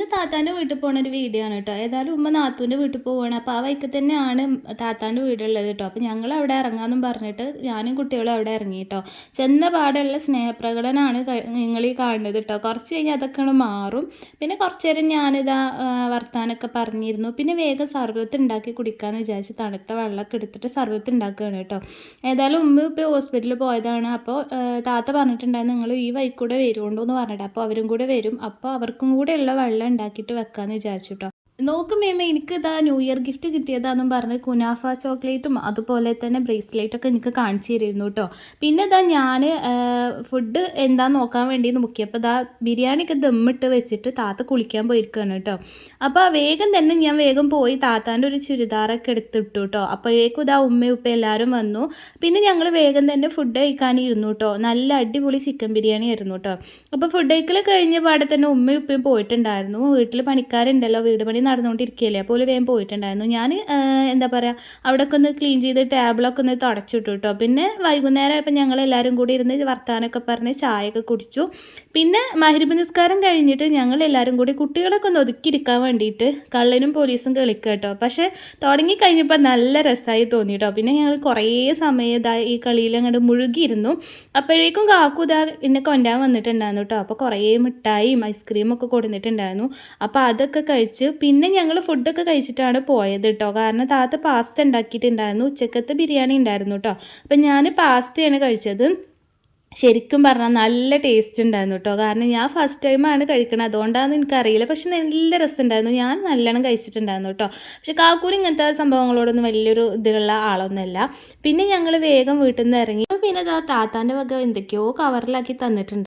ഇന്ന് താത്താൻ്റെ വീട്ടിൽ പോകുന്ന ഒരു വീഡിയോ ആണ് കേട്ടോ. ഏതായാലും ഉമ്മ നാത്തൂൻ്റെ വീട്ടിൽ പോവുകയാണ്. അപ്പോൾ ആ വഴിക്ക് തന്നെയാണ് താത്താൻ്റെ വീടുള്ളത് കേട്ടോ. അപ്പോൾ ഞങ്ങൾ അവിടെ ഇറങ്ങാമെന്നും പറഞ്ഞിട്ട് ഞാനും കുട്ടികളും അവിടെ ഇറങ്ങി കേട്ടോ. ചെന്ന പാടുള്ള സ്നേഹപ്രകടനമാണ് നിങ്ങൾ ഈ കാണുന്നത് കേട്ടോ. കുറച്ച് കഴിഞ്ഞാൽ അതൊക്കെ മാറും. പിന്നെ കുറച്ച് നേരം ഞാനിതാ വർത്താനൊക്കെ പറഞ്ഞിരുന്നു. പിന്നെ വേഗം സർബത്ത് ഉണ്ടാക്കി കുടിക്കാമെന്ന് വിചാരിച്ച് തണുത്ത വെള്ളമൊക്കെ എടുത്തിട്ട് സർബത്ത് ഉണ്ടാക്കുകയാണ് കേട്ടോ. ഏതായാലും ഉമ്മ ഇപ്പോൾ ഹോസ്പിറ്റലിൽ പോയതാണ്. അപ്പോൾ താത്ത പറഞ്ഞിട്ടുണ്ടായിരുന്നു നിങ്ങൾ ഈ വഴിക്കൂടെ വരുമുണ്ടോ എന്ന് പറഞ്ഞിട്ട്. അപ്പോൾ അവരും കൂടെ വരും. അപ്പോൾ അവർക്കും കൂടെ ഉള്ള വെള്ളം ഉണ്ടാക്കിയിട്ട് വെക്കാമെന്ന് വിചാരിച്ചു കേട്ടോ. നോക്കും മേമ എനിക്കിതാ ന്യൂ ഇയർ ഗിഫ്റ്റ് കിട്ടിയതാണെന്നും പറഞ്ഞ് കുനാഫ ചോക്ലേറ്റും അതുപോലെ തന്നെ ബ്രേസ്ലെറ്റൊക്കെ എനിക്ക് കാണിച്ചു തരുന്നു കേട്ടോ. പിന്നെ ഇതാ ഞാൻ ഫുഡ് എന്താ നോക്കാൻ വേണ്ടി നോക്കിയപ്പോൾ ഇതാ ബിരിയാണിയൊക്കെ ദമ്മിട്ട് വെച്ചിട്ട് താത്ത കുളിക്കാൻ പോയിരിക്കുകയാണ് കേട്ടോ. അപ്പോൾ വേഗം തന്നെ ഞാൻ വേഗം പോയി താത്താൻ്റെ ഒരു ചുരിദാറൊക്കെ എടുത്തിട്ടു കേട്ടോ. അപ്പോഴേക്കും ഇതാ ഉമ്മയും ഉപ്പ എല്ലാവരും വന്നു. പിന്നെ ഞങ്ങൾ വേഗം തന്നെ ഫുഡ് കഴിക്കാനിരുന്നു കേട്ടോ. നല്ല അടിപൊളി ചിക്കൻ ബിരിയാണി ആയിരുന്നു കേട്ടോ. അപ്പോൾ ഫുഡ് കഴിക്കൽ കഴിഞ്ഞ പാടെ തന്നെ ഉമ്മയും ഉപ്പയും പോയിട്ടുണ്ടായിരുന്നു. വീട്ടിൽ പണിക്കാരുണ്ടല്ലോ, വീട് പണി നടന്നുകൊണ്ടിരിക്കുകയല്ലേ, അപ്പോൾ വേഗം പോയിട്ടുണ്ടായിരുന്നു. ഞാൻ എന്താ പറയുക അവിടെയൊക്കെ ഒന്ന് ക്ലീൻ ചെയ്ത് ടേബിളൊക്കെ ഒന്ന് തുടച്ചിട്ടു കേട്ടോ. പിന്നെ വൈകുന്നേരം ആയപ്പോൾ ഞങ്ങൾ എല്ലാവരും കൂടി ഇരുന്ന് വർത്താനമൊക്കെ പറഞ്ഞ് ചായയൊക്കെ കുടിച്ചു. പിന്നെ മഗ്‌രിബ് നിസ്കാരം കഴിഞ്ഞിട്ട് ഞങ്ങൾ എല്ലാവരും കൂടി കുട്ടികളൊക്കെ ഒന്ന് ഒതുക്കിയിരിക്കാൻ വേണ്ടിയിട്ട് കള്ളനും പോലീസും കളിക്കുക കേട്ടോ. പക്ഷേ തുടങ്ങിക്കഴിഞ്ഞപ്പോൾ നല്ല രസമായി തോന്നി കേട്ടോ. പിന്നെ ഞങ്ങൾ കുറേ സമയം ഇതാ ഈ കളിയിൽ അങ്ങോട്ട് മുഴുകിയിരുന്നു. അപ്പോഴേക്കും കാക്കു ഇതാ എന്നെ കൊണ്ടുവരാൻ വന്നിട്ടുണ്ടായിരുന്നു കേട്ടോ. അപ്പോൾ കുറേ മിഠായിയും ഐസ്ക്രീമൊക്കെ കൊടുത്തിട്ടുണ്ടായിരുന്നു. അപ്പോൾ അതൊക്കെ കഴിച്ച് പിന്നെ ഞങ്ങൾ ഫുഡൊക്കെ കഴിച്ചിട്ടാണ് പോയത് കേട്ടോ. കാരണം താത്ത പാസ്ത ഉണ്ടാക്കിയിട്ടുണ്ടായിരുന്നു, ഉച്ചക്കത്തെ ബിരിയാണി ഉണ്ടായിരുന്നു കേട്ടോ. അപ്പം ഞാൻ പാസ്തയാണ് കഴിച്ചത്. ശരിക്കും പറഞ്ഞാൽ നല്ല ടേസ്റ്റ് ഉണ്ടായിരുന്നു കേട്ടോ. കാരണം ഞാൻ ഫസ്റ്റ് ടൈമാണ് കഴിക്കണത്, അതുകൊണ്ടാണെന്ന് എനിക്കറിയില്ല. പക്ഷെ നല്ല രസമുണ്ടായിരുന്നു, ഞാൻ നല്ലോണം കഴിച്ചിട്ടുണ്ടായിരുന്നു കേട്ടോ. പക്ഷെ കാക്കൂര് ഇങ്ങനത്തെ സംഭവങ്ങളോടൊന്നും വലിയൊരു ഇതിലുള്ള ആളൊന്നുമല്ല. പിന്നെ ഞങ്ങൾ വേഗം വീട്ടിൽ നിന്ന് ഇറങ്ങി. പിന്നെ താത്താൻ്റെ വക എന്തൊക്കെയോ കവറിലാക്കി തന്നിട്ടുണ്ട്.